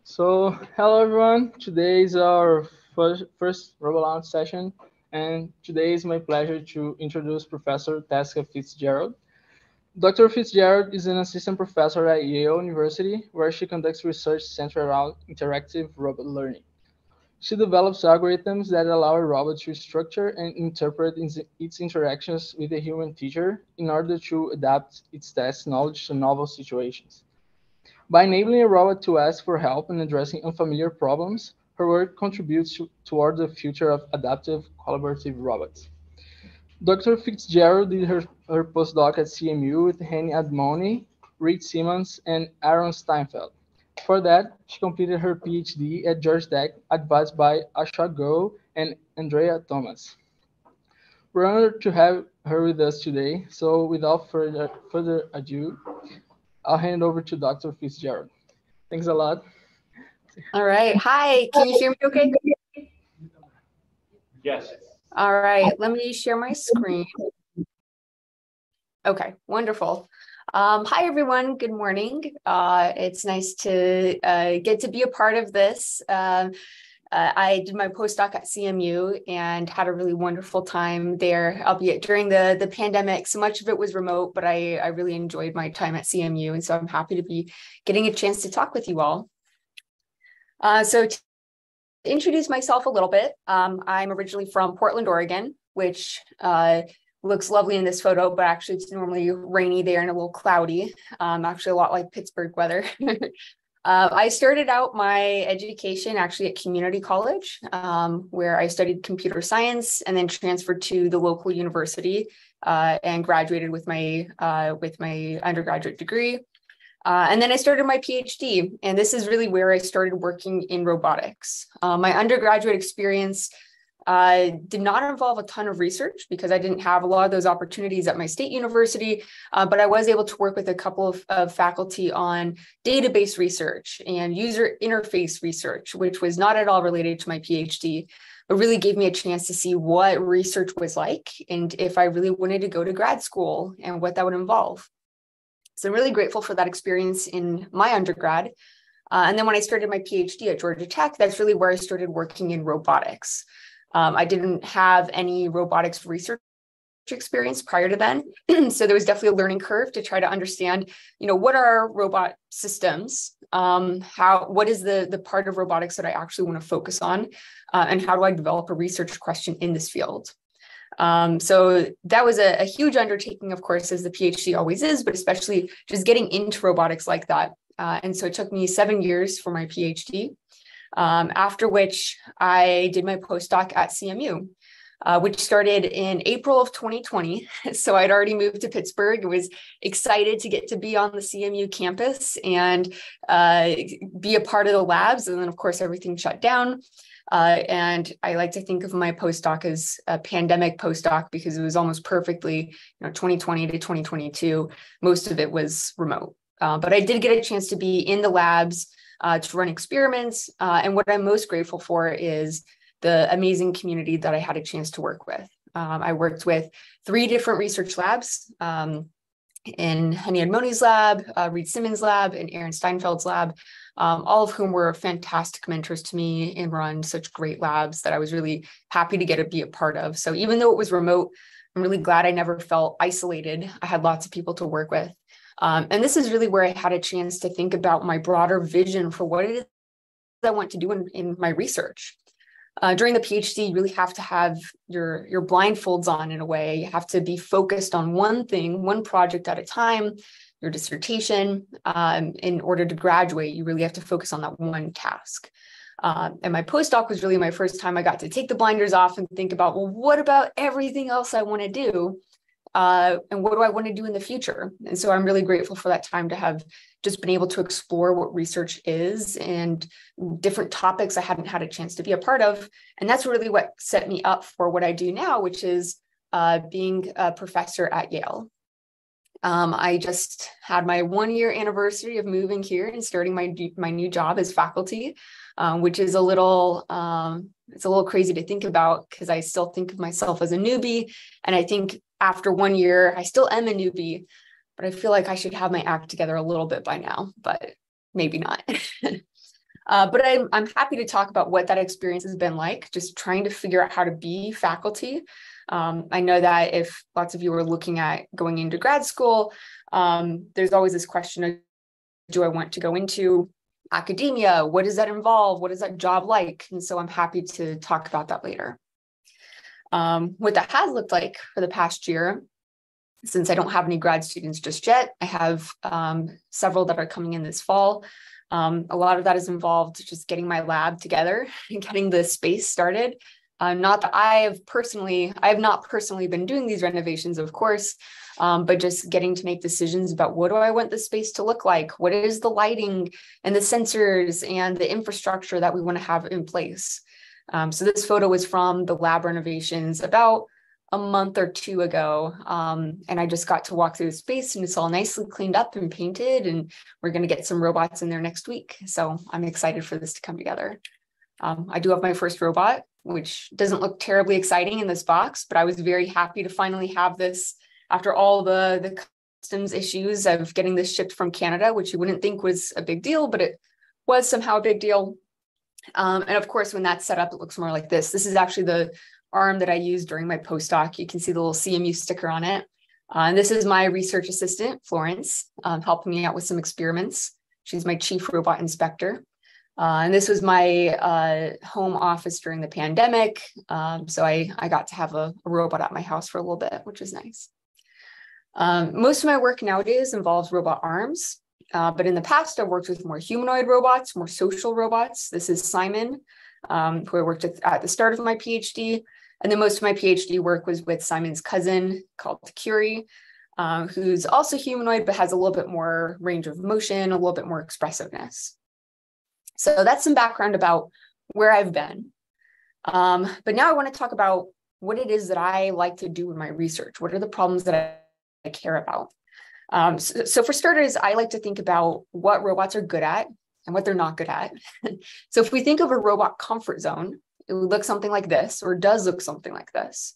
Hello everyone. Today is our first RoboLaunch session, and today is my pleasure to introduce Professor Tesca Fitzgerald. Dr. Fitzgerald is an assistant professor at Yale University, where she conducts research centered around interactive robot learning. She develops algorithms that allow a robot to structure and interpret its interactions with a human teacher in order to adapt its task knowledge to novel situations. By enabling a robot to ask for help in addressing unfamiliar problems, her work contributes toward the future of adaptive collaborative robots. Dr. Fitzgerald did her postdoc at CMU with Henny Admoni, Reid Simmons, and Aaron Steinfeld. For that, she completed her PhD at Georgia Tech, advised by Ashok Goel and Andrea Thomaz. We're honored to have her with us today, so without further ado, I'll hand it over to Dr. Fitzgerald. Thanks a lot. All right. Hi, can you hear me okay? Yes. All right, let me share my screen. Okay, wonderful. Hi, everyone. Good morning. It's nice to get to be a part of this. I did my postdoc at CMU and had a really wonderful time there, albeit during the pandemic. So much of it was remote, but I really enjoyed my time at CMU. And so I'm happy to be getting a chance to talk with you all. So to introduce myself a little bit, I'm originally from Portland, Oregon, which looks lovely in this photo, but actually it's normally rainy there and a little cloudy, actually a lot like Pittsburgh weather. I started out my education actually at community college, where I studied computer science and then transferred to the local university and graduated with my undergraduate degree. And then I started my PhD, and this is really where I started working in robotics. My undergraduate experience did not involve a ton of research because I didn't have a lot of those opportunities at my state university, but I was able to work with a couple of faculty on database research and user interface research, which was not at all related to my PhD, but really gave me a chance to see what research was like and if I really wanted to go to grad school and what that would involve. So I'm really grateful for that experience in my undergrad. And then when I started my PhD at Georgia Tech, that's really where I started working in robotics. I didn't have any robotics research experience prior to then. So there was definitely a learning curve to try to understand, what are robot systems? What is the part of robotics that I actually want to focus on? And how do I develop a research question in this field? So that was a huge undertaking, of course, as the PhD always is, but especially just getting into robotics like that. And so it took me 7 years for my PhD, after which I did my postdoc at CMU, which started in April of 2020. So I'd already moved to Pittsburgh. I was excited to get to be on the CMU campus and be a part of the labs. And then, of course, everything shut down. And I like to think of my postdoc as a pandemic postdoc because it was almost perfectly, 2020 to 2022. Most of it was remote. But I did get a chance to be in the labs to run experiments. And what I'm most grateful for is the amazing community that I had a chance to work with. I worked with 3 different research labs in Henny Admoni's lab, Reid Simmons' lab, and Aaron Steinfeld's lab, all of whom were fantastic mentors to me and run such great labs that I was really happy to get to be a part of. So even though it was remote, I'm really glad I never felt isolated. I had lots of people to work with. And this is really where I had a chance to think about my broader vision for what it is I want to do in my research. During the PhD, you really have to have your blindfolds on in a way. You have to be focused on one thing, one project at a time, your dissertation. In order to graduate, you really have to focus on that one task. And my postdoc was really my first time I got to take the blinders off and think about, well, what about everything else I want to do? And what do I want to do in the future? And so I'm really grateful for that time to have just been able to explore what research is and different topics I hadn't had a chance to be a part of. And that's really what set me up for what I do now, which is being a professor at Yale. I just had my 1-year anniversary of moving here and starting my new job as faculty, which is a little crazy to think about because I still think of myself as a newbie. And I think after 1 year, I still am a newbie, but I feel like I should have my act together a little bit by now, but maybe not. But I'm happy to talk about what that experience has been like, just trying to figure out how to be faculty. I know that if lots of you are looking at going into grad school, there's always this question of, do I want to go into academia? What does that involve? What is that job like? And so I'm happy to talk about that later. What that has looked like for the past year, since I don't have any grad students just yet, I have several that are coming in this fall. A lot of that is involved just getting my lab together and getting the space started. Not that I have not personally been doing these renovations, of course, but just getting to make decisions about what do I want the space to look like? What is the lighting and the sensors and the infrastructure that we want to have in place? So this photo was from the lab renovations about a month or two ago. And I just got to walk through the space and it's all nicely cleaned up and painted, and we're going to get some robots in there next week. So I'm excited for this to come together. I do have my first robot, which doesn't look terribly exciting in this box, but I was very happy to finally have this after all the customs issues of getting this shipped from Canada, which you wouldn't think was a big deal, but it was somehow a big deal. And of course, when that's set up, it looks more like this. This is actually the arm that I used during my postdoc. You can see the little CMU sticker on it. And this is my research assistant, Florence, helping me out with some experiments. She's my chief robot inspector. And this was my home office during the pandemic. So I got to have a robot at my house for a little bit, which is nice. Most of my work nowadays involves robot arms. But in the past, I've worked with more humanoid robots, more social robots. This is Simon, who I worked with at the start of my PhD. And then most of my PhD work was with Simon's cousin called Curie, who's also humanoid, but has a little bit more range of motion, a little bit more expressiveness. So that's some background about where I've been. But now I want to talk about what it is that I like to do in my research. What are the problems that I care about? So for starters, I like to think about what robots are good at and what they're not good at. So if we think of a robot comfort zone, it would look something like this, or does look something like this.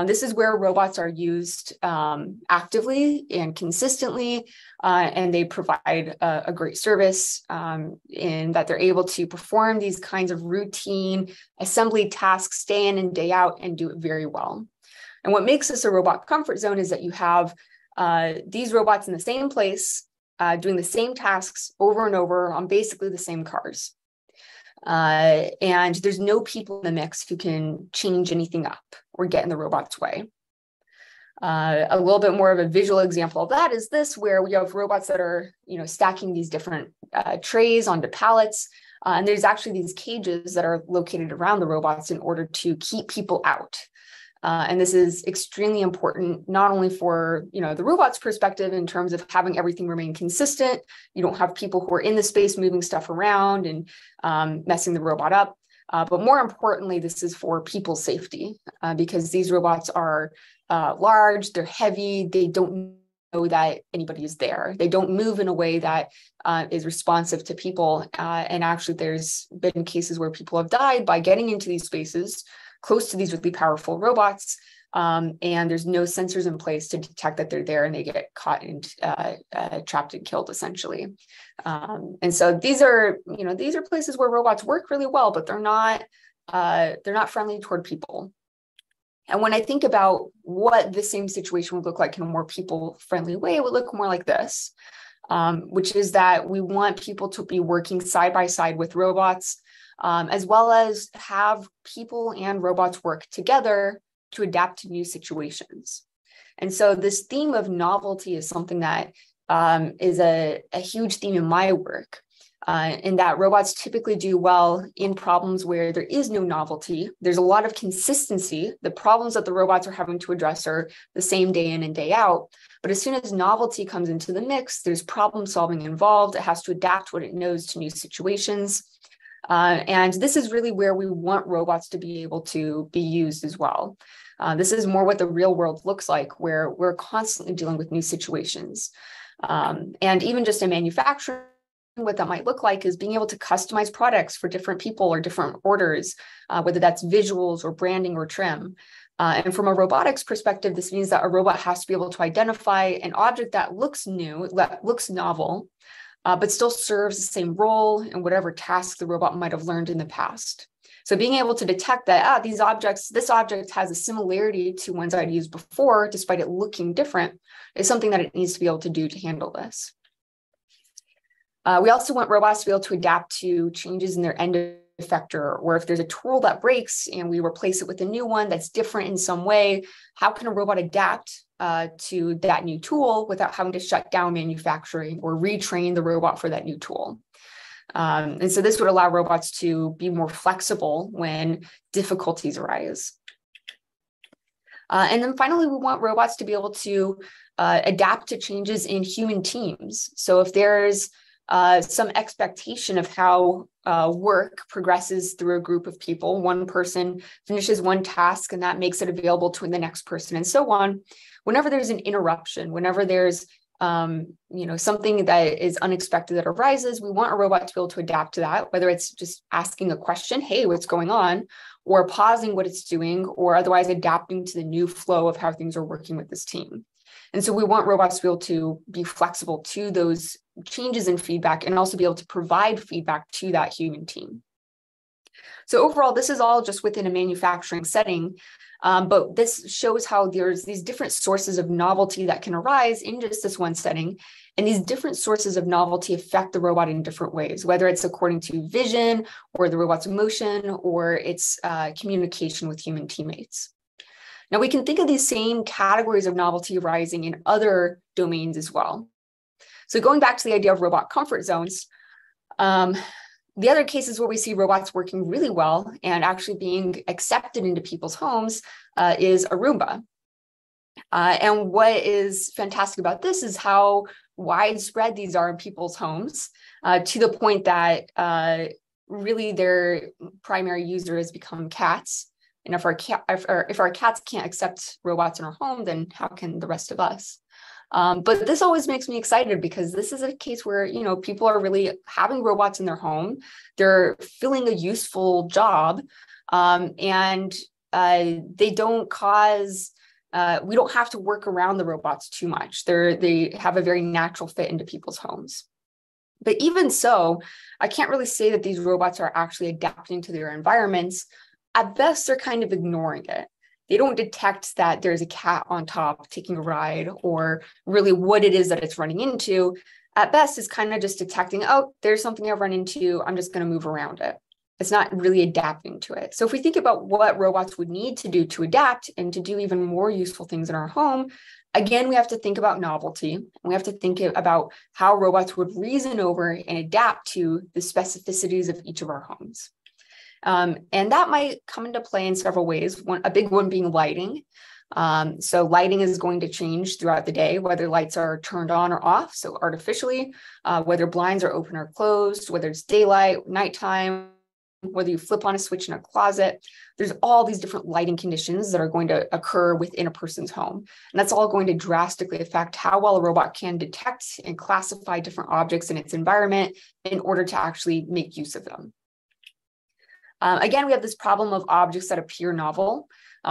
This is where robots are used actively and consistently, and they provide a great service in that they're able to perform these kinds of routine assembly tasks day in and day out and do it very well. And what makes this a robot comfort zone is that you have these robots in the same place, doing the same tasks over and over on basically the same cars. And there's no people in the mix who can change anything up or get in the robot's way. A little bit more of a visual example of that is this, where we have robots that are, stacking these different trays onto pallets. And there's actually these cages that are located around the robots in order to keep people out. And this is extremely important, not only for, the robot's perspective in terms of having everything remain consistent. You don't have people who are in the space moving stuff around and messing the robot up. But more importantly, this is for people's safety because these robots are large, they're heavy, they don't know that anybody is there. They don't move in a way that is responsive to people. And actually, there's been cases where people have died by getting into these spaces close to these really powerful robots, and there's no sensors in place to detect that they're there, and they get caught and trapped and killed essentially. And so these are places where robots work really well, but they're not friendly toward people. And when I think about what the same situation would look like in a more people-friendly way, it would look more like this, which is that we want people to be working side by side with robots, as well as have people and robots work together to adapt to new situations. And so this theme of novelty is something that is a huge theme in my work, in that robots typically do well in problems where there is no novelty. There's a lot of consistency. The problems that the robots are having to address are the same day in and day out. But as soon as novelty comes into the mix, there's problem solving involved. It has to adapt what it knows to new situations. And this is really where we want robots to be able to be used as well. This is more what the real world looks like, where we're constantly dealing with new situations. And even just in manufacturing, what that might look like is being able to customize products for different people or different orders, whether that's visuals or branding or trim. And from a robotics perspective, this means that a robot has to be able to identify an object that looks new, that looks novel, but still serves the same role in whatever task the robot might have learned in the past. So being able to detect that, this object has a similarity to ones I'd used before, despite it looking different, is something that it needs to be able to do to handle this. We also want robots to be able to adapt to changes in their end effector, or if there's a tool that breaks and we replace it with a new one that's different in some way, how can a robot adapt to that new tool without having to shut down manufacturing or retrain the robot for that new tool? And so this would allow robots to be more flexible when difficulties arise. And then finally, we want robots to be able to adapt to changes in human teams. So if there's some expectation of how work progresses through a group of people, one person finishes one task and that makes it available to the next person and so on. Whenever there's an interruption, whenever there's something that is unexpected that arises, we want a robot to be able to adapt to that, whether it's just asking a question, hey, what's going on, or pausing what it's doing, or otherwise adapting to the new flow of how things are working with this team. And so we want robots to be able to be flexible to those changes in feedback and also be able to provide feedback to that human team. So overall, this is all just within a manufacturing setting, but this shows how there's these different sources of novelty that can arise in just this one setting. And these different sources of novelty affect the robot in different ways, whether it's according to vision or the robot's emotion or its communication with human teammates. Now, we can think of these same categories of novelty arising in other domains as well. So going back to the idea of robot comfort zones, the other cases where we see robots working really well and actually being accepted into people's homes is a Roomba. And what is fantastic about this is how widespread these are in people's homes, to the point that really their primary user has become cats. And if our cats can't accept robots in our home, then how can the rest of us? But this always makes me excited because this is a case where, people are really having robots in their home. They're filling a useful job, and they don't cause, we don't have to work around the robots too much. They have a very natural fit into people's homes. But even so, I can't really say that these robots are actually adapting to their environments. At best, they're kind of ignoring it. They don't detect that there's a cat on top taking a ride or really what it is that it's running into. At best, it's kind of just detecting, oh, there's something I've run into. I'm just going to move around it. It's not really adapting to it. So if we think about what robots would need to do to adapt and to do even more useful things in our home, again, we have to think about novelty. We have to think about how robots would reason over and adapt to the specificities of each of our homes. And that might come into play in several ways. A big one being lighting. So lighting is going to change throughout the day, whether lights are turned on or off, so artificially, whether blinds are open or closed, whether it's daylight, nighttime, whether you flip on a switch in a closet. There's all these different lighting conditions that are going to occur within a person's home. And that's all going to drastically affect how well a robot can detect and classify different objects in its environment in order to actually make use of them. Again, we have this problem of objects that appear novel.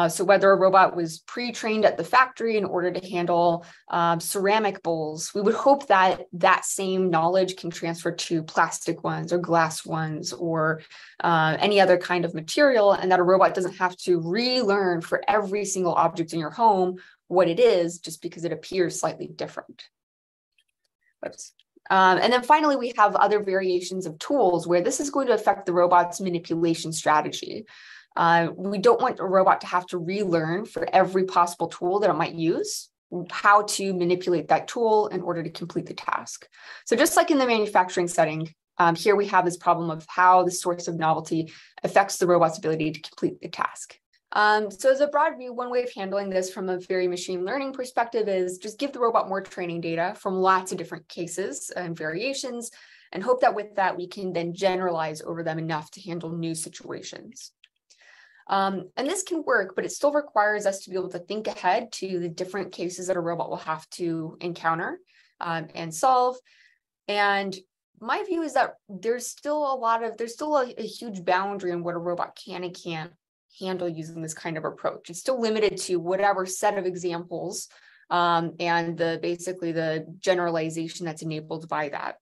So whether a robot was pre-trained at the factory in order to handle ceramic bowls, we would hope that that same knowledge can transfer to plastic ones or glass ones or any other kind of material, and that a robot doesn't have to relearn for every single object in your home what it is just because it appears slightly different. Oops. And then finally, we have other variations of tools where this is going to affect the robot's manipulation strategy. We don't want a robot to have to relearn for every possible tool that it might use, how to manipulate that tool in order to complete the task. So just like in the manufacturing setting, here we have this problem of how the source of novelty affects the robot's ability to complete the task. So as a broad view, one way of handling this from a very machine learning perspective is just give the robot more training data from lots of different cases and variations, and hope that with that, we can then generalize over them enough to handle new situations. And this can work, but it still requires us to be able to think ahead to the different cases that a robot will have to encounter and solve. And my view is that there's still a huge boundary on what a robot can and can't handle using this kind of approach. It's still limited to whatever set of examples and basically the generalization that's enabled by that.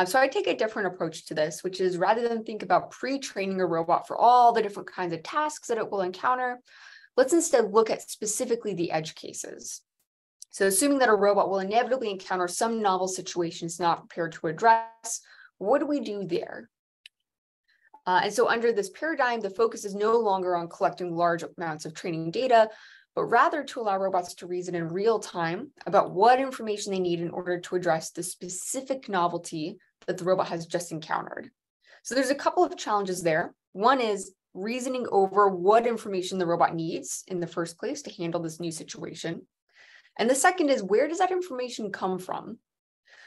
So I take a different approach to this, which is rather than think about pre-training a robot for all the different kinds of tasks that it will encounter, let's instead look at specifically the edge cases. So assuming that a robot will inevitably encounter some novel situations not prepared to address, what do we do there? And so under this paradigm, the focus is no longer on collecting large amounts of training data, but rather to allow robots to reason in real time about what information they need in order to address the specific novelty that the robot has just encountered. So there's a couple of challenges there. One is reasoning over what information the robot needs in the first place to handle this new situation. And the second is, where does that information come from?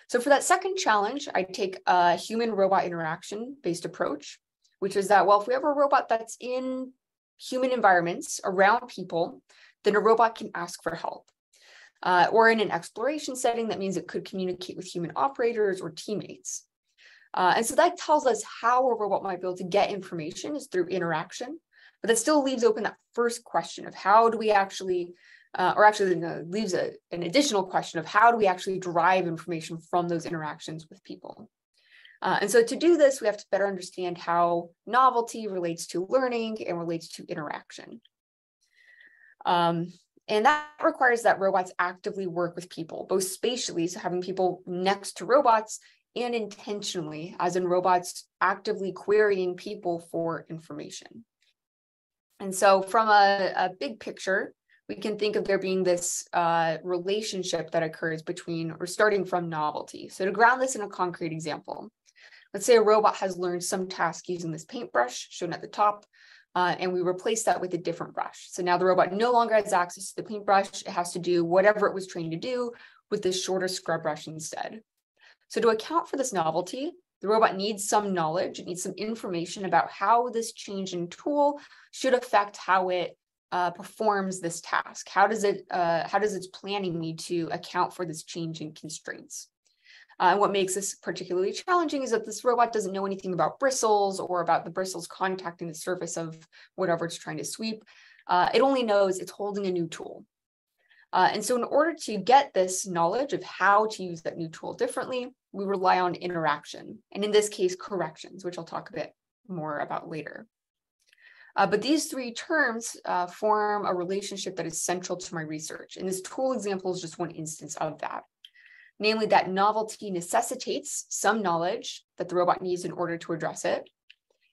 So for that second challenge, I take a human-robot interaction-based approach, which is that, well, if we have a robot that's in human environments around people, then a robot can ask for help. Or in an exploration setting, that means it could communicate with human operators or teammates. And so that tells us how a robot might be able to get information is through interaction, but that still leaves open that first question of how do we actually, leaves an additional question of how do we actually derive information from those interactions with people. And so to do this, we have to better understand how novelty relates to learning and relates to interaction. And that requires that robots actively work with people, both spatially, so having people next to robots, and intentionally, as in robots actively querying people for information. And so from a big picture, we can think of there being this relationship that occurs between or starting from novelty. So to ground this in a concrete example, let's say a robot has learned some task using this paintbrush shown at the top, and we replace that with a different brush. So now the robot no longer has access to the paintbrush. It has to do whatever it was trained to do with this shorter scrub brush instead. So to account for this novelty, the robot needs some knowledge. It needs some information about how this change in tool should affect how it performs this task. How does its planning need to account for this change in constraints? And what makes this particularly challenging is that this robot doesn't know anything about bristles or about the bristles contacting the surface of whatever it's trying to sweep. It only knows it's holding a new tool. And so in order to get this knowledge of how to use that new tool differently, we rely on interaction, and in this case, corrections, which I'll talk a bit more about later. But these three terms form a relationship that is central to my research. And this tool example is just one instance of that. Namely, that novelty necessitates some knowledge that the robot needs in order to address it,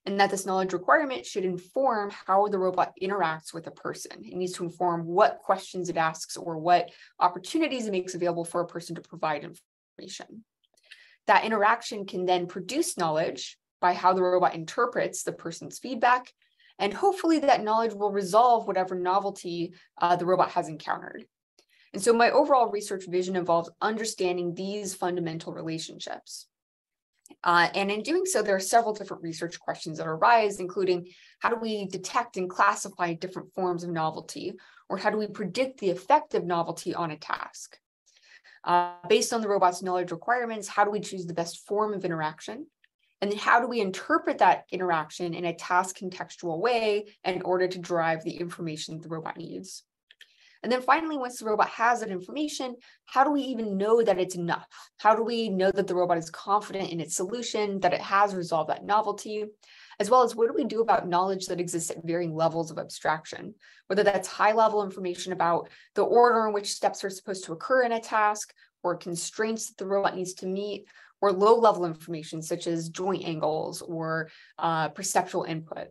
and that this knowledge requirement should inform how the robot interacts with a person. It needs to inform what questions it asks or what opportunities it makes available for a person to provide information. That interaction can then produce knowledge by how the robot interprets the person's feedback, and hopefully that knowledge will resolve whatever novelty the robot has encountered. And so my overall research vision involves understanding these fundamental relationships. And in doing so, there are several different research questions that arise, including how do we detect and classify different forms of novelty, or how do we predict the effect of novelty on a task? Based on the robot's knowledge requirements, how do we choose the best form of interaction? And then how do we interpret that interaction in a task contextual way in order to derive the information the robot needs? And then finally, once the robot has that information, how do we even know that it's enough? How do we know that the robot is confident in its solution, that it has resolved that novelty, as well as what do we do about knowledge that exists at varying levels of abstraction, whether that's high-level information about the order in which steps are supposed to occur in a task, or constraints that the robot needs to meet, or low-level information such as joint angles or perceptual input.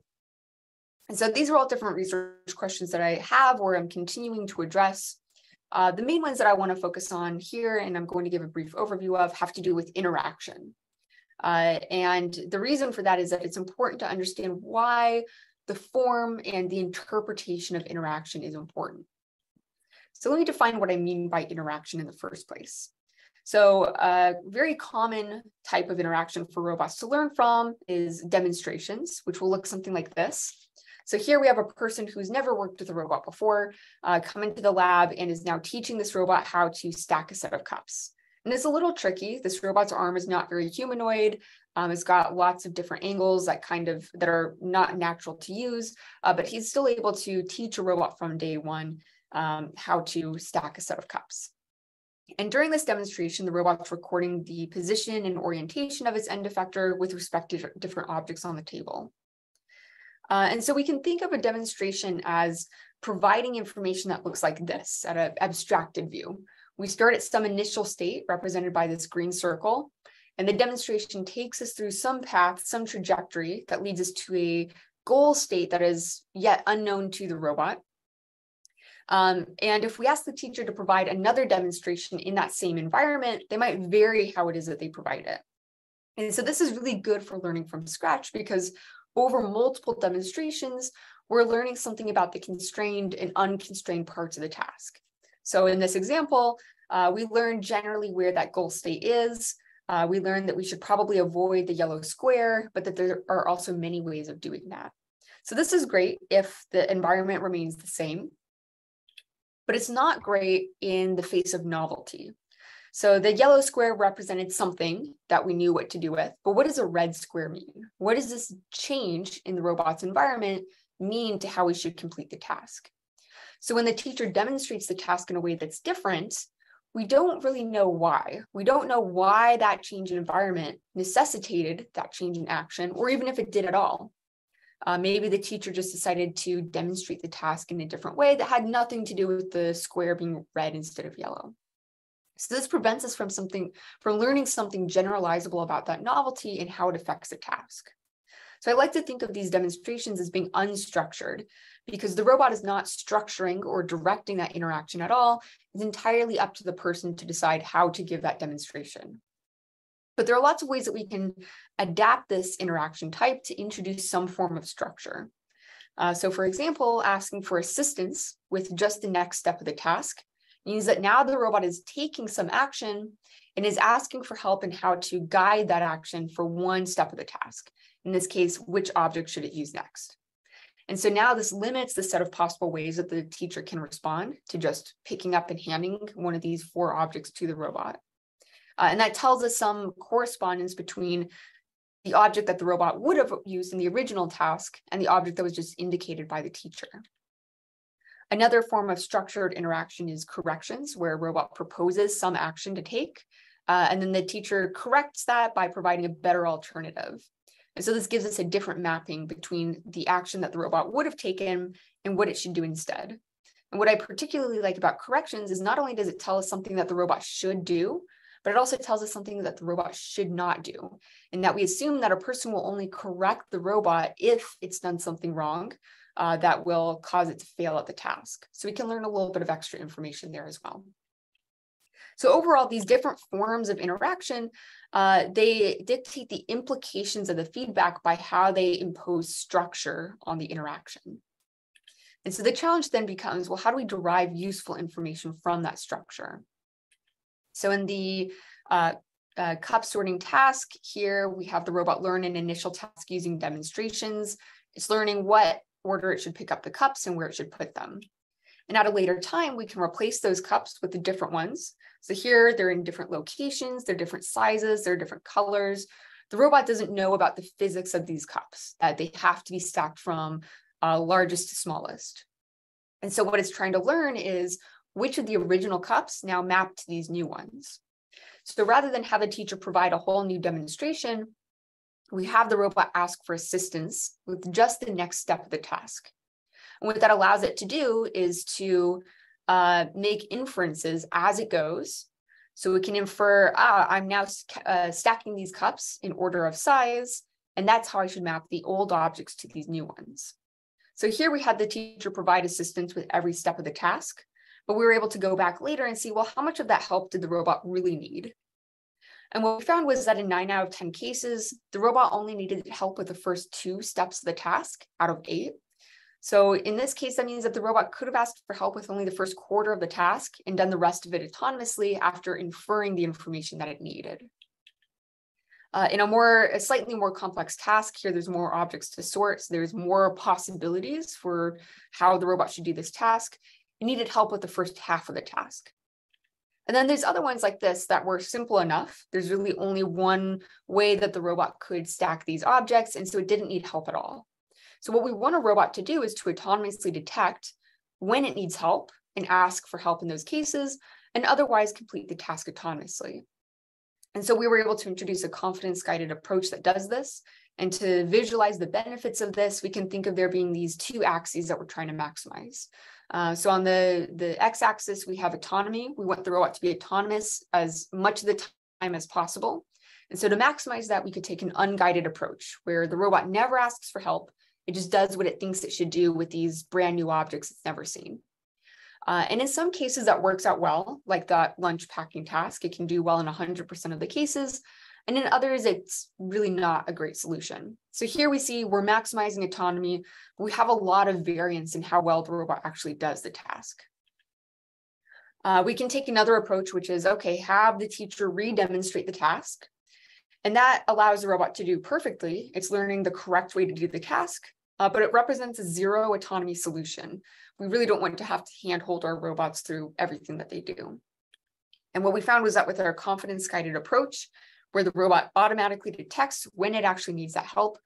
And so these are all different research questions that I have or I'm continuing to address. The main ones that I want to focus on here, and I'm going to give a brief overview of, have to do with interaction. And the reason for that is that it's important to understand why the form and the interpretation of interaction is important. So let me define what I mean by interaction in the first place. So a very common type of interaction for robots to learn from is demonstrations, which will look something like this. So here we have a person who's never worked with a robot before, come into the lab and is now teaching this robot how to stack a set of cups. And it's a little tricky. This robot's arm is not very humanoid. It's got lots of different angles that are not natural to use, but he's still able to teach a robot from day one how to stack a set of cups. And during this demonstration, the robot's recording the position and orientation of its end effector with respect to different objects on the table. And so we can think of a demonstration as providing information that looks like this at an abstracted view. We start at some initial state represented by this green circle, and the demonstration takes us through some path, some trajectory that leads us to a goal state that is yet unknown to the robot. And if we ask the teacher to provide another demonstration in that same environment, they might vary how it is that they provide it. And so this is really good for learning from scratch, because over multiple demonstrations, we're learning something about the constrained and unconstrained parts of the task. So in this example, we learned generally where that goal state is. We learned that we should probably avoid the yellow square, but that there are also many ways of doing that. So this is great if the environment remains the same, but it's not great in the face of novelty. So the yellow square represented something that we knew what to do with, but what does a red square mean? What does this change in the robot's environment mean to how we should complete the task? So when the teacher demonstrates the task in a way that's different, we don't really know why. We don't know why that change in environment necessitated that change in action, or even if it did at all. Maybe the teacher just decided to demonstrate the task in a different way that had nothing to do with the square being red instead of yellow. So this prevents us from learning something generalizable about that novelty and how it affects the task. So I like to think of these demonstrations as being unstructured, because the robot is not structuring or directing that interaction at all. It's entirely up to the person to decide how to give that demonstration. But there are lots of ways that we can adapt this interaction type to introduce some form of structure. So for example, asking for assistance with just the next step of the task means that now the robot is taking some action and is asking for help in how to guide that action for one step of the task. In this case, which object should it use next? And so now this limits the set of possible ways that the teacher can respond to just picking up and handing one of these 4 objects to the robot. And that tells us some correspondence between the object that the robot would have used in the original task and the object that was just indicated by the teacher. Another form of structured interaction is corrections, where a robot proposes some action to take, and then the teacher corrects that by providing a better alternative. And so this gives us a different mapping between the action that the robot would have taken and what it should do instead. And what I particularly like about corrections is not only does it tell us something that the robot should do, but it also tells us something that the robot should not do, and that we assume that a person will only correct the robot if it's done something wrong that will cause it to fail at the task. So we can learn a little bit of extra information there as well. So overall, these different forms of interaction, they dictate the implications of the feedback by how they impose structure on the interaction. And so the challenge then becomes, well, how do we derive useful information from that structure? So in the cup sorting task here, we have the robot learn an initial task using demonstrations. It's learning what order it should pick up the cups and where it should put them. And at a later time, we can replace those cups with the different ones. So here they're in different locations, they're different sizes, they're different colors. The robot doesn't know about the physics of these cups, that they have to be stacked from largest to smallest. And so what it's trying to learn is which of the original cups now map to these new ones. So rather than have the teacher provide a whole new demonstration, we have the robot ask for assistance with just the next step of the task. And what that allows it to do is to make inferences as it goes. So it can infer, I'm now stacking these cups in order of size, and that's how I should map the old objects to these new ones. So here we had the teacher provide assistance with every step of the task, but we were able to go back later and see, well, how much of that help did the robot really need? And what we found was that in 9 out of 10 cases, the robot only needed help with the first 2 steps of the task out of 8. So in this case, that means that the robot could have asked for help with only the first quarter of the task and done the rest of it autonomously after inferring the information that it needed. In a slightly more complex task here, there's more objects to sort, so there's more possibilities for how the robot should do this task. It needed help with the first half of the task. And then there's other ones like this that were simple enough. There's really only one way that the robot could stack these objects, and so it didn't need help at all. So what we want a robot to do is to autonomously detect when it needs help and ask for help in those cases, and otherwise complete the task autonomously. And so we were able to introduce a confidence-guided approach that does this. And to visualize the benefits of this, we can think of there being these two axes that we're trying to maximize. So on the x-axis, we have autonomy. We want the robot to be autonomous as much of the time as possible. And so to maximize that, we could take an unguided approach where the robot never asks for help. It just does what it thinks it should do with these brand new objects it's never seen. And in some cases that works out well, like that lunch packing task. It can do well in 100% of the cases. And in others, it's really not a great solution. So here we see we're maximizing autonomy. We have a lot of variance in how well the robot actually does the task. We can take another approach, which is, okay, have the teacher re-demonstrate the task. And that allows the robot to do perfectly. It's learning the correct way to do the task, but it represents a zero autonomy solution. We really don't want to have to handhold our robots through everything that they do. And what we found was that with our confidence-guided approach, where the robot automatically detects when it actually needs that help,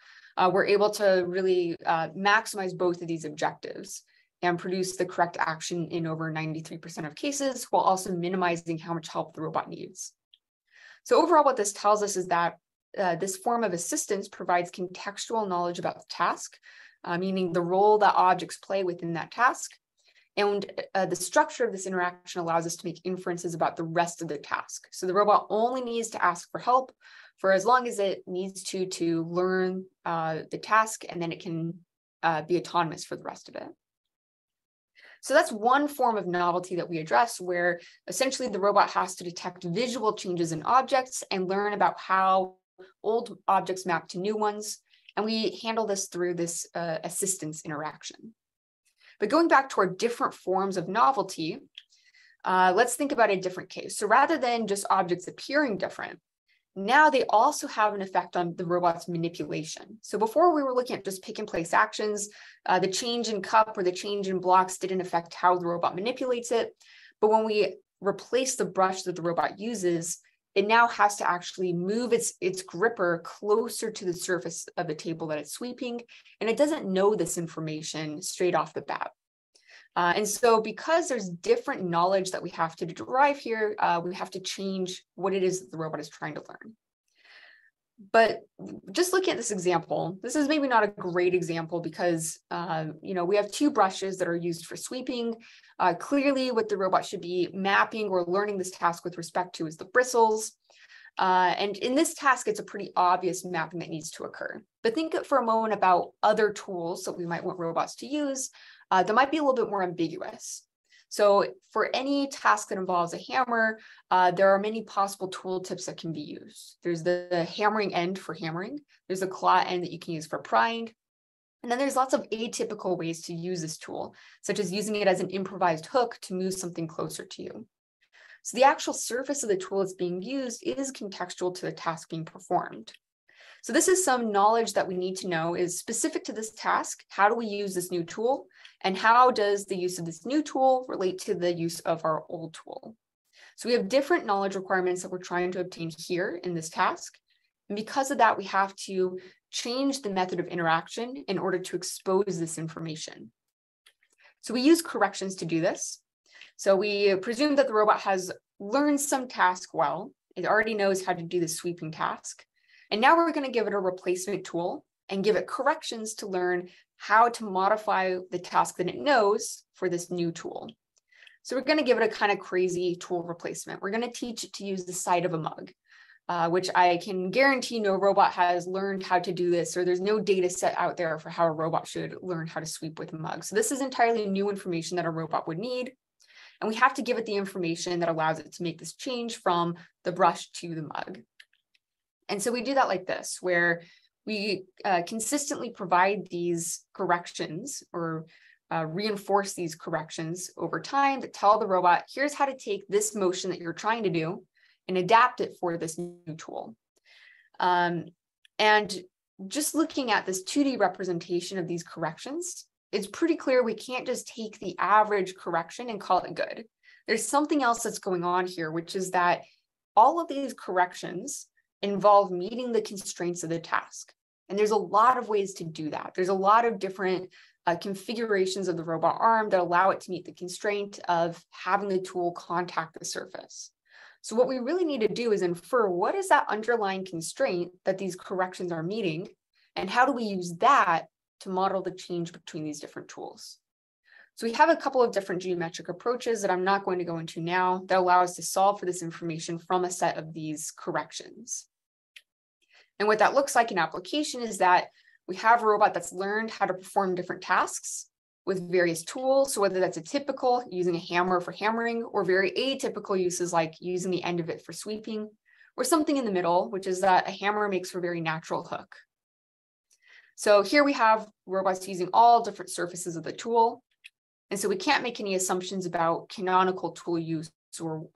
we're able to really maximize both of these objectives and produce the correct action in over 93% of cases, while also minimizing how much help the robot needs. So overall, what this tells us is that this form of assistance provides contextual knowledge about the task, meaning the role that objects play within that task. And the structure of this interaction allows us to make inferences about the rest of the task. So the robot only needs to ask for help for as long as it needs to learn the task, and then it can be autonomous for the rest of it. So that's one form of novelty that we address, where essentially the robot has to detect visual changes in objects and learn about how old objects map to new ones. And we handle this through this assistance interaction. But going back to our different forms of novelty, let's think about a different case. So rather than just objects appearing different, now they also have an effect on the robot's manipulation. So before we were looking at just pick and place actions, the change in cup or the change in blocks didn't affect how the robot manipulates it. But when we replace the brush that the robot uses, it now has to actually move its gripper closer to the surface of the table that it's sweeping. And it doesn't know this information straight off the bat. And so because there's different knowledge that we have to derive here, we have to change what it is that the robot is trying to learn. But just looking at this example, this is maybe not a great example because we have two brushes that are used for sweeping. Clearly what the robot should be mapping or learning this task with respect to is the bristles. And in this task, it's a pretty obvious mapping that needs to occur. But think for a moment about other tools that we might want robots to use that might be a little bit more ambiguous. So for any task that involves a hammer, there are many possible tooltips that can be used. There's the hammering end for hammering. There's a claw end that you can use for prying. And then there's lots of atypical ways to use this tool, such as using it as an improvised hook to move something closer to you. So the actual surface of the tool that's being used is contextual to the task being performed. So this is some knowledge that we need to know is specific to this task. How do we use this new tool? And how does the use of this new tool relate to the use of our old tool? So we have different knowledge requirements that we're trying to obtain here in this task. And because of that, we have to change the method of interaction in order to expose this information. So we use corrections to do this. So we presume that the robot has learned some task well. It already knows how to do the sweeping task. And now we're going to give it a replacement tool and give it corrections to learn how to modify the task that it knows for this new tool. So we're going to give it a kind of crazy tool replacement. We're going to teach it to use the side of a mug, which I can guarantee no robot has learned how to do this, or there's no data set out there for how a robot should learn how to sweep with a mug. So this is entirely new information that a robot would need. And we have to give it the information that allows it to make this change from the brush to the mug. And so we do that like this, where we consistently provide these corrections or reinforce these corrections over time that tell the robot, here's how to take this motion that you're trying to do and adapt it for this new tool. And just looking at this 2D representation of these corrections, it's pretty clear we can't just take the average correction and call it good. There's something else that's going on here, which is that all of these corrections involve meeting the constraints of the task. And there's a lot of ways to do that. There's a lot of different configurations of the robot arm that allow it to meet the constraint of having the tool contact the surface. So what we really need to do is infer what is that underlying constraint that these corrections are meeting, and how do we use that to model the change between these different tools. So we have a couple of different geometric approaches that I'm not going to go into now that allow us to solve for this information from a set of these corrections. And what that looks like in application is that we have a robot that's learned how to perform different tasks with various tools. So whether that's a typical, using a hammer for hammering, or very atypical uses like using the end of it for sweeping, or something in the middle, which is that a hammer makes for a very natural hook. So here we have robots using all different surfaces of the tool. And so we can't make any assumptions about canonical tool use or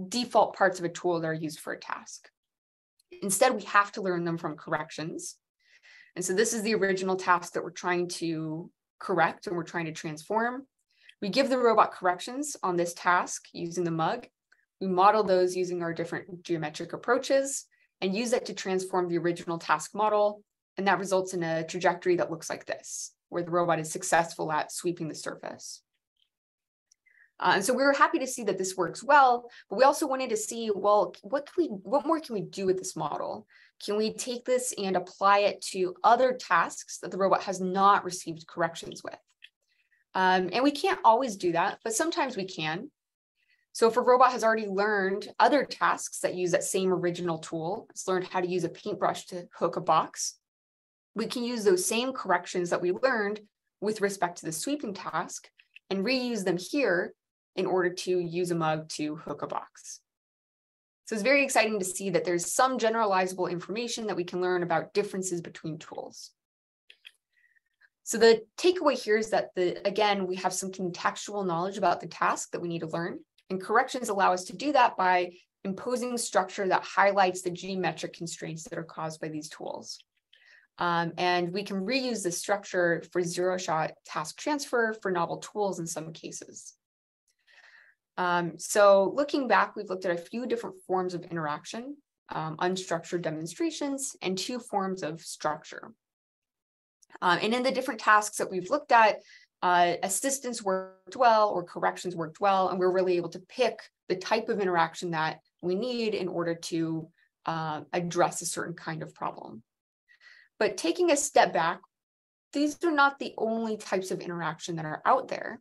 default parts of a tool that are used for a task. Instead, we have to learn them from corrections. And so this is the original task that we're trying to correct and we're trying to transform. We give the robot corrections on this task using the mug. We model those using our different geometric approaches and use that to transform the original task model. And that results in a trajectory that looks like this, where the robot is successful at sweeping the surface. And so we were happy to see that this works well, but we also wanted to see, well, what more can we do with this model? Can we take this and apply it to other tasks that the robot has not received corrections with? And we can't always do that, but sometimes we can. So if a robot has already learned other tasks that use that same original tool, it's learned how to use a paintbrush to hook a box, we can use those same corrections that we learned with respect to the sweeping task and reuse them here in order to use a mug to hook a box. So it's very exciting to see that there's some generalizable information that we can learn about differences between tools. So the takeaway here is that, again, we have some contextual knowledge about the task that we need to learn, and corrections allow us to do that by imposing structure that highlights the geometric constraints that are caused by these tools. And we can reuse this structure for zero-shot task transfer for novel tools in some cases. So looking back, we've looked at a few different forms of interaction, unstructured demonstrations, and 2 forms of structure. And in the different tasks that we've looked at, assistance worked well or corrections worked well, and we're really able to pick the type of interaction that we need in order to address a certain kind of problem. But taking a step back, these are not the only types of interaction that are out there.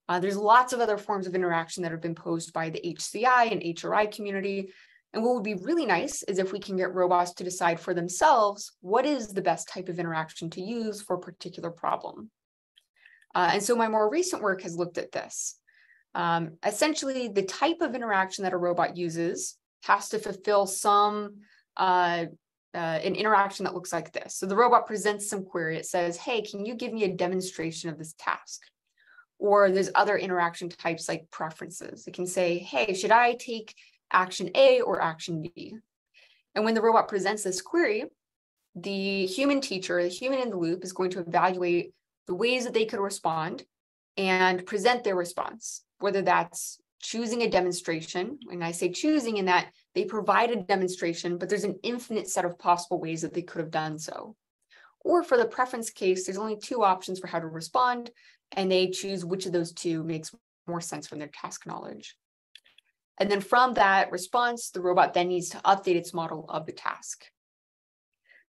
There's lots of other forms of interaction that have been posed by the HCI and HRI community. And what would be really nice is if we can get robots to decide for themselves what is the best type of interaction to use for a particular problem. And so my more recent work has looked at this. Essentially, the type of interaction that a robot uses has to fulfill some an interaction that looks like this. So the robot presents some query. It says, hey, can you give me a demonstration of this task? Or there's other interaction types like preferences. It can say, hey, should I take action A or action B? And when the robot presents this query, the human teacher, the human in the loop, is going to evaluate the ways that they could respond and present their response, whether that's choosing a demonstration. And I say choosing in that they provide a demonstration, but there's an infinite set of possible ways that they could have done so. Or for the preference case, there's only 2 options for how to respond, and they choose which of those 2 makes more sense from their task knowledge. And then from that response, the robot then needs to update its model of the task.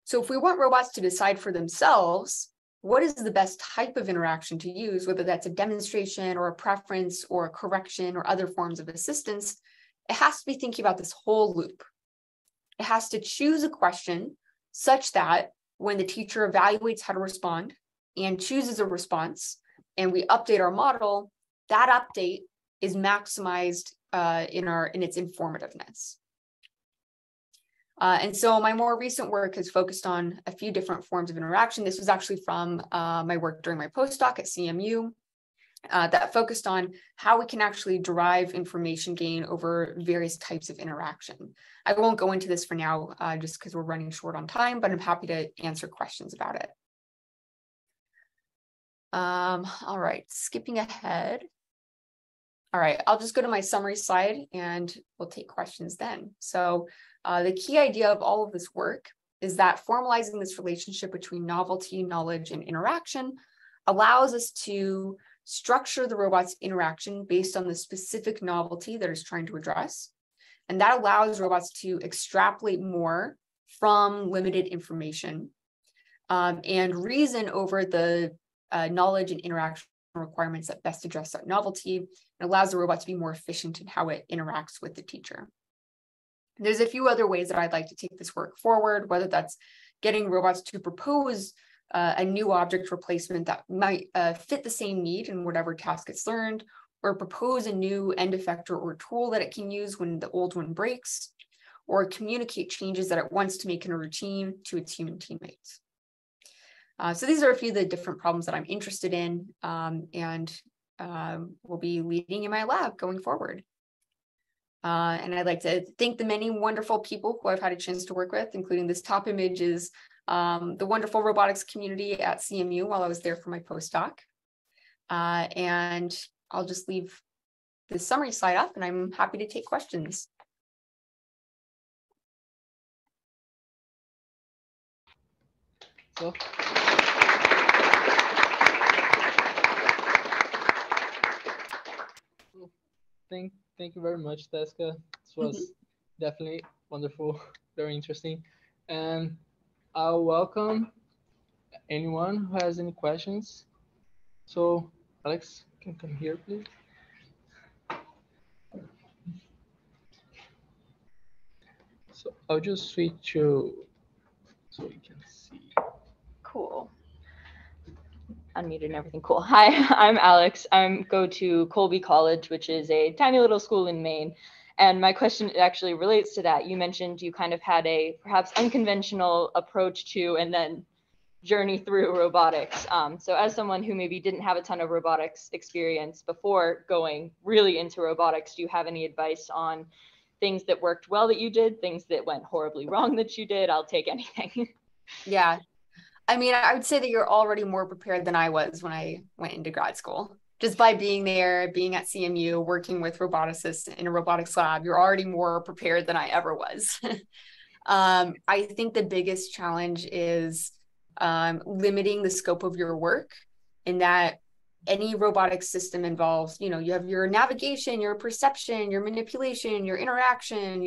So if we want robots to decide for themselves, what is the best type of interaction to use, whether that's a demonstration or a preference or a correction or other forms of assistance, it has to be thinking about this whole loop. It has to choose a question such that when the teacher evaluates how to respond and chooses a response, and we update our model, that update is maximized in its informativeness. And so my more recent work has focused on a few different forms of interaction. This was actually from my work during my postdoc at CMU that focused on how we can actually derive information gain over various types of interaction. I won't go into this for now just because we're running short on time, but I'm happy to answer questions about it. All right, skipping ahead. All right, I'll just go to my summary slide and we'll take questions then. So the key idea of all of this work is that formalizing this relationship between novelty, knowledge, and interaction allows us to structure the robot's interaction based on the specific novelty that it's trying to address. And that allows robots to extrapolate more from limited information and reason over the knowledge and interaction requirements that best address that novelty, and allows the robot to be more efficient in how it interacts with the teacher. There's a few other ways that I'd like to take this work forward, whether that's getting robots to propose a new object replacement that might fit the same need in whatever task it's learned, or propose a new end effector or tool that it can use when the old one breaks, or communicate changes that it wants to make in a routine to its human teammates. So these are a few of the different problems that I'm interested in and will be leading in my lab going forward. And I'd like to thank the many wonderful people who I've had a chance to work with, including this top image is the wonderful robotics community at CMU while I was there for my postdoc. And I'll just leave the summary slide up and I'm happy to take questions. So, thank you very much, Tesca. This was definitely wonderful, very interesting. And I'll welcome anyone who has any questions. So, Alex, can you come here, please? So I'll just switch to so you can see. Cool. Unmuted and everything. Cool. Hi, I'm Alex. I go to Colby College, which is a tiny little school in Maine. And my question actually relates to that. You mentioned you kind of had a perhaps unconventional approach to and then journey through robotics. So as someone who maybe didn't have a ton of robotics experience before going really into robotics, do you have any advice on things that worked well that you did, things that went horribly wrong that you did? I'll take anything. Yeah. I mean, I would say that you're already more prepared than I was when I went into grad school. Just by being there, being at CMU, working with roboticists in a robotics lab, you're already more prepared than I ever was. I think the biggest challenge is limiting the scope of your work, in that any robotic system involves, you have your navigation, your perception, your manipulation, your interaction,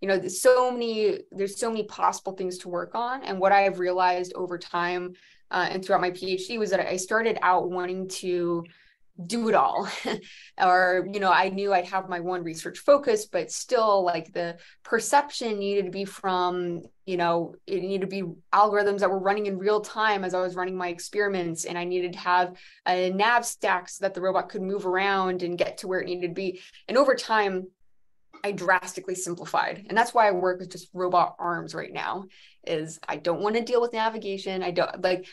there's so many possible things to work on. And what I've realized over time and throughout my PhD was that I started out wanting to do it all or I knew I'd have my one research focus, but still like the perception needed to be from it needed to be algorithms that were running in real time as I was running my experiments, and I needed to have a nav stack so that the robot could move around and get to where it needed to be. And over time I drastically simplified, and that's why I work with just robot arms right now. Is I don't want to deal with navigation. I don't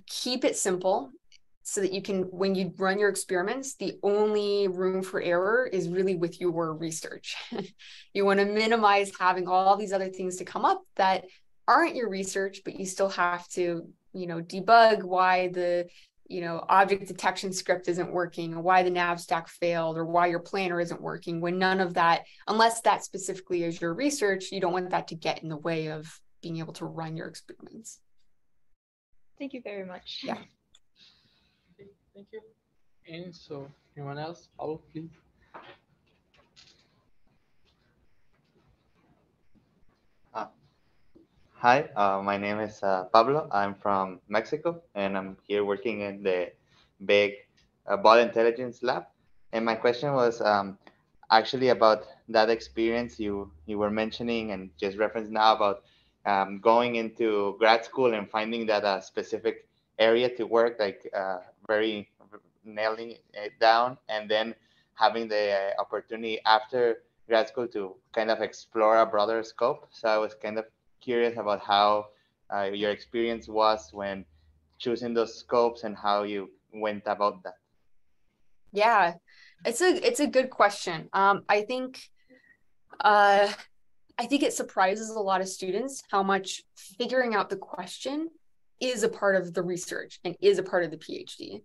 keep it simple, so that you can, when you run your experiments, the only room for error is really with your research. You want to minimize having all these other things to come up that aren't your research, but you still have to, debug why the, object detection script isn't working, or why the nav stack failed, or why your planner isn't working, when none of that, unless that specifically is your research, you don't want that to get in the way of being able to run your experiments. Thank you very much. Yeah. Thank you. And so, anyone else? Paulo, please. Hi, my name is Pablo. I'm from Mexico, and I'm here working in the big bot intelligence lab. And my question was actually about that experience you were mentioning and just referenced now about going into grad school and finding that a specific area to work, like very nailing it down, and then having the opportunity after grad school to kind of explore a broader scope. So I was kind of curious about how your experience was when choosing those scopes and how you went about that. Yeah, it's a good question. I think it surprises a lot of students how much figuring out the question is a part of the research and is a part of the PhD.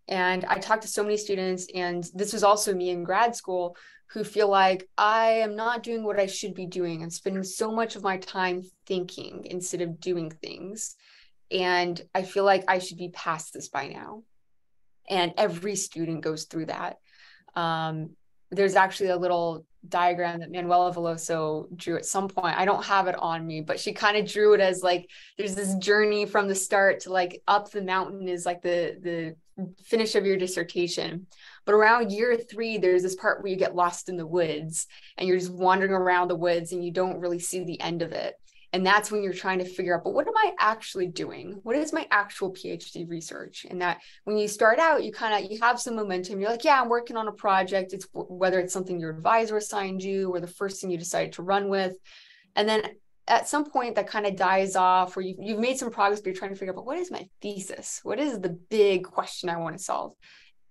And I talked to so many students, and this was also me in grad school, who feel like I am not doing what I should be doing and spending so much of my time thinking instead of doing things. And I feel like I should be past this by now. And every student goes through that. There's actually a little diagram that Manuela Veloso drew at some point. I don't have it on me, but she kind of drew it as like, there's this journey from the start to like up the mountain is like the finish of your dissertation. But around year 3, there's this part where you get lost in the woods and you're just wandering around the woods and you don't really see the end of it. And that's when you're trying to figure out, but what am I actually doing? What is my actual PhD research? And that when you start out, you have some momentum. You're like, yeah, I'm working on a project. It's whether it's something your advisor assigned you or the first thing you decided to run with. And then at some point that kind of dies off, or you've made some progress, but you're trying to figure out, but what is my thesis? What is the big question I want to solve?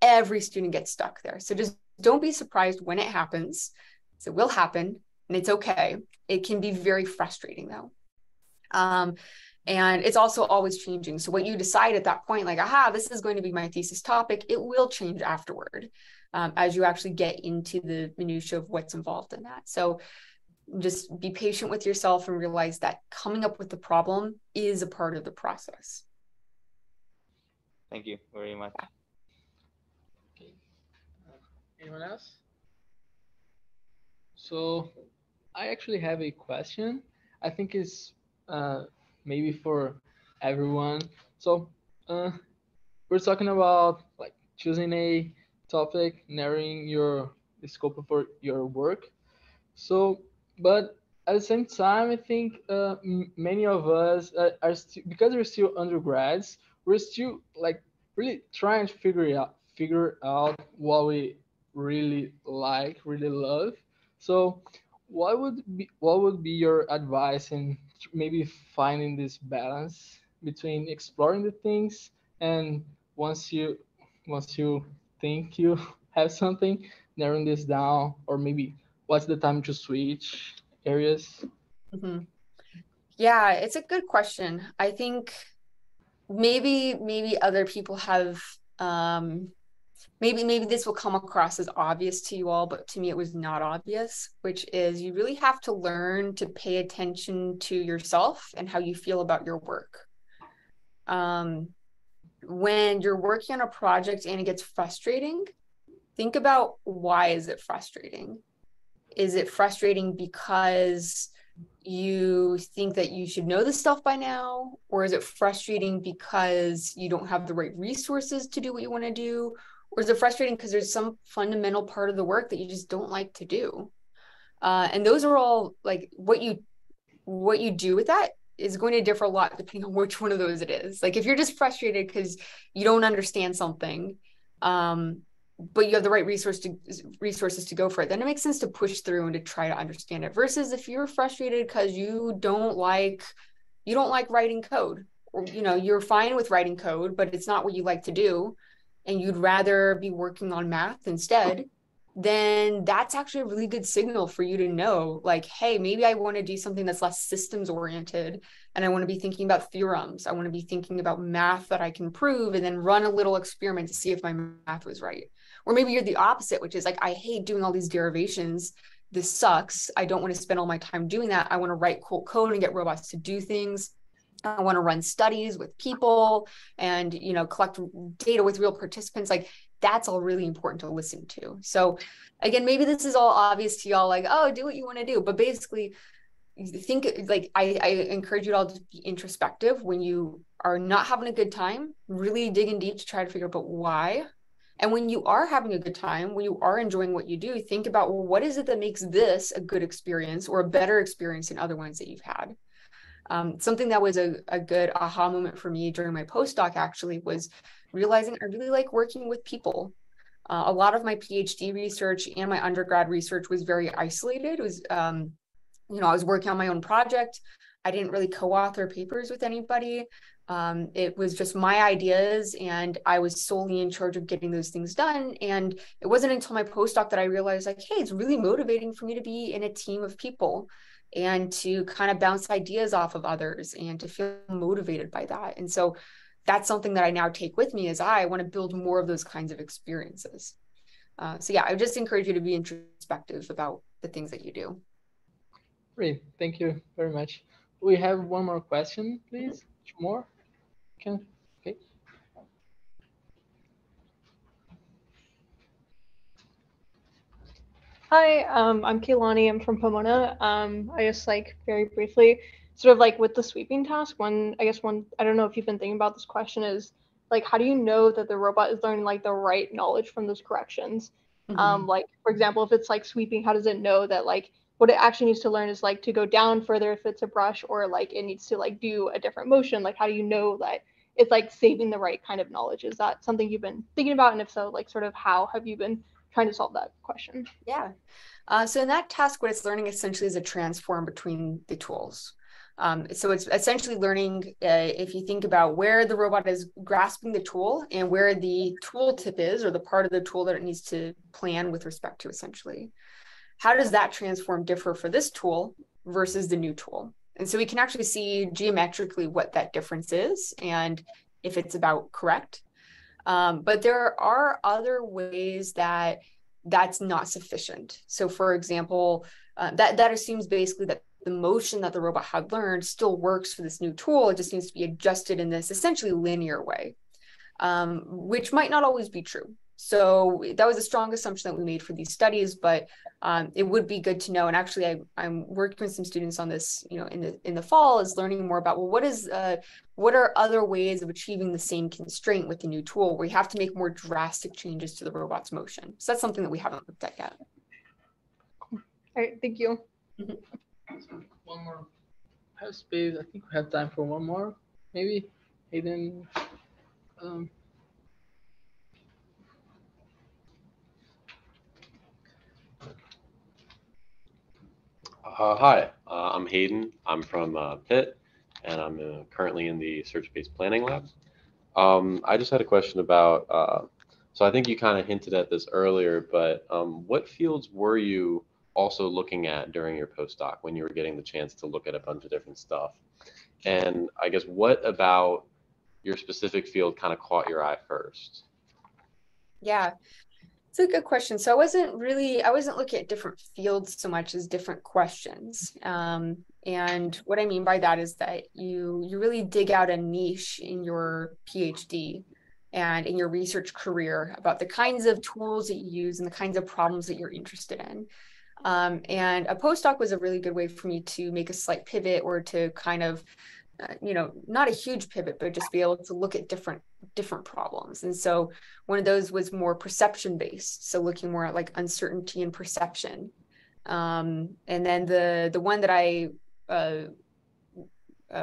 Every student gets stuck there. So just don't be surprised when it happens. So it will happen. And it's okay. It can be very frustrating though. And it's also always changing. So what you decide at that point, like, aha, this is going to be my thesis topic, it will change afterward as you actually get into the minutia of what's involved in that. So just be patient with yourself and realize that coming up with the problem is a part of the process. Thank you very much. Okay. Anyone else? So I actually have a question. I think it's maybe for everyone. So we're talking about like choosing a topic, narrowing the scope of your work. So, but at the same time, I think many of us are still, because we're still undergrads, we're still like really trying to figure out what we really like, really love. So what would be your advice in maybe finding this balance between exploring the things and once you think you have something, narrowing this down, or maybe what's the time to switch areas? Mm-hmm. Yeah, it's a good question. I think maybe other people have maybe this will come across as obvious to you all, but to me it was not obvious, which is you really have to learn to pay attention to yourself and how you feel about your work. When you're working on a project and it gets frustrating, think about, why is it frustrating? Is it frustrating because you think that you should know this stuff by now? Or is it frustrating because you don't have the right resources to do what you want to do? Or is it frustrating because there's some fundamental part of the work that you just don't like to do? And those are all like what you do with that is going to differ a lot depending on which one of those it is. Like if you're just frustrated because you don't understand something, but you have the right resources to go for it, then it makes sense to push through and to try to understand it. Versus if you're frustrated because you don't like writing code, or you're fine with writing code, but it's not what you like to do, and you'd rather be working on math instead, then that's actually a really good signal for you to know, like, hey, maybe I want to do something that's less systems oriented, and I want to be thinking about theorems. I want to be thinking about math that I can prove and then run a little experiment to see if my math was right. Or maybe you're the opposite, which is like, I hate doing all these derivations. This sucks. I don't want to spend all my time doing that. I want to write cool code and get robots to do things. I want to run studies with people and, collect data with real participants. Like that's all really important to listen to. So again, maybe this is all obvious to y'all, like, oh, do what you want to do. But basically think like, I encourage you all to be introspective when you are not having a good time, really digging deep to try to figure out, but why? And when you are having a good time, when you are enjoying what you do, think about, well, what is it that makes this a good experience or a better experience than other ones that you've had? Something that was a good aha moment for me during my postdoc actually was realizing I really like working with people. A lot of my PhD research and my undergrad research was very isolated. It was, I was working on my own project. I didn't really co-author papers with anybody. It was just my ideas and I was solely in charge of getting those things done. And it wasn't until my postdoc that I realized, like, hey, it's really motivating for me to be in a team of people and to kind of bounce ideas off of others and to feel motivated by that. And so that's something that I now take with me as I want to build more of those kinds of experiences. So yeah, I would just encourage you to be introspective about the things that you do. Great, thank you very much. We have one more question, please. Two more. Okay. Hi, I'm Kaylani. I'm from Pomona. I just like very briefly, sort of like with the sweeping task, I don't know if you've been thinking about this question is like, how do you know that the robot is learning like the right knowledge from those corrections? Like, for example, if it's like sweeping, how does it know that like what it actually needs to learn is like to go down further if it's a brush, or like it needs to like do a different motion? Like, how do you know that it's like saving the right kind of knowledge? Is that something you've been thinking about? And if so, like sort of how have you been trying to solve that question? Yeah. So in that task, what it's learning essentially is a transform between the tools. So it's essentially learning, if you think about where the robot is grasping the tool and where the tooltip is, or the part of the tool that it needs to plan with respect to, essentially. How does that transform differ for this tool versus the new tool? And so we can actually see geometrically what that difference is and if it's about correct. But there are other ways that that's not sufficient. So for example, that assumes basically that the motion that the robot had learned still works for this new tool. It just needs to be adjusted in this essentially linear way, which might not always be true. So that was a strong assumption that we made for these studies, but it would be good to know. And actually, I'm working with some students on this, in the fall, is learning more about, well, what are other ways of achieving the same constraint with the new tool where you have to make more drastic changes to the robot's motion? So that's something that we haven't looked at yet. All right, thank you. One more. I have space. I think we have time for one more, maybe. Hayden. Hi, I'm Hayden. I'm from Pitt, and I'm currently in the search-based planning lab. I just had a question about, so I think you kind of hinted at this earlier, but what fields were you also looking at during your postdoc when you were getting the chance to look at a bunch of different stuff? And I guess what about your specific field kind of caught your eye first? Yeah. It's a good question. So I wasn't looking at different fields so much as different questions. And what I mean by that is that you really dig out a niche in your PhD and in your research career about the kinds of tools that you use and the kinds of problems that you're interested in. And a postdoc was a really good way for me to make a slight pivot, or to kind of, not a huge pivot, but just be able to look at different problems. And so one of those was more perception based, so looking more at like uncertainty and perception. And then the one that I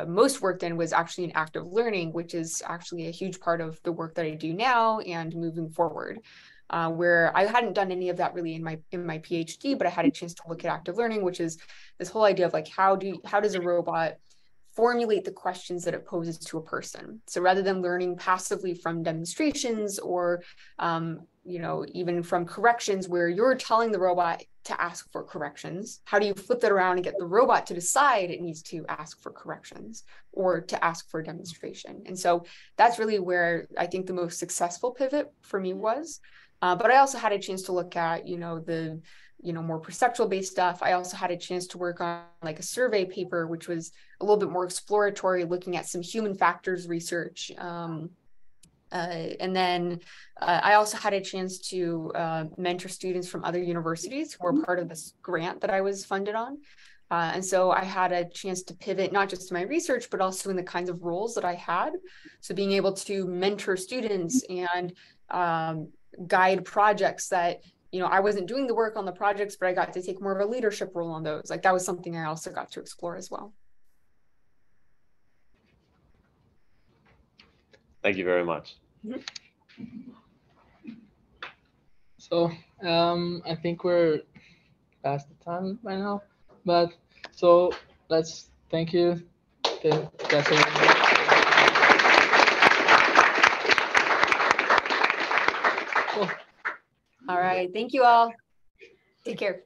most worked in was actually in active learning, which is actually a huge part of the work that I do now and moving forward. Where I hadn't done any of that really in my PhD, but I had a chance to look at active learning, which is this whole idea of like how does a robot formulate the questions that it poses to a person. So rather than learning passively from demonstrations or, even from corrections where you're telling the robot to ask for corrections, how do you flip that around and get the robot to decide it needs to ask for corrections or to ask for a demonstration? And so that's really where I think the most successful pivot for me was. But I also had a chance to look at, the more perceptual based stuff. I also had a chance to work on like a survey paper, which was a little bit more exploratory, looking at some human factors research. And then I also had a chance to mentor students from other universities who were part of this grant that I was funded on. And so I had a chance to pivot, not just to my research, but also in the kinds of roles that I had. So being able to mentor students and guide projects that, I wasn't doing the work on the projects, but I got to take more of a leadership role on those. Like that was something I also got to explore as well. Thank you very much. So I think we're past the time by now, but so let's thank you. All right. Thank you all. Take care.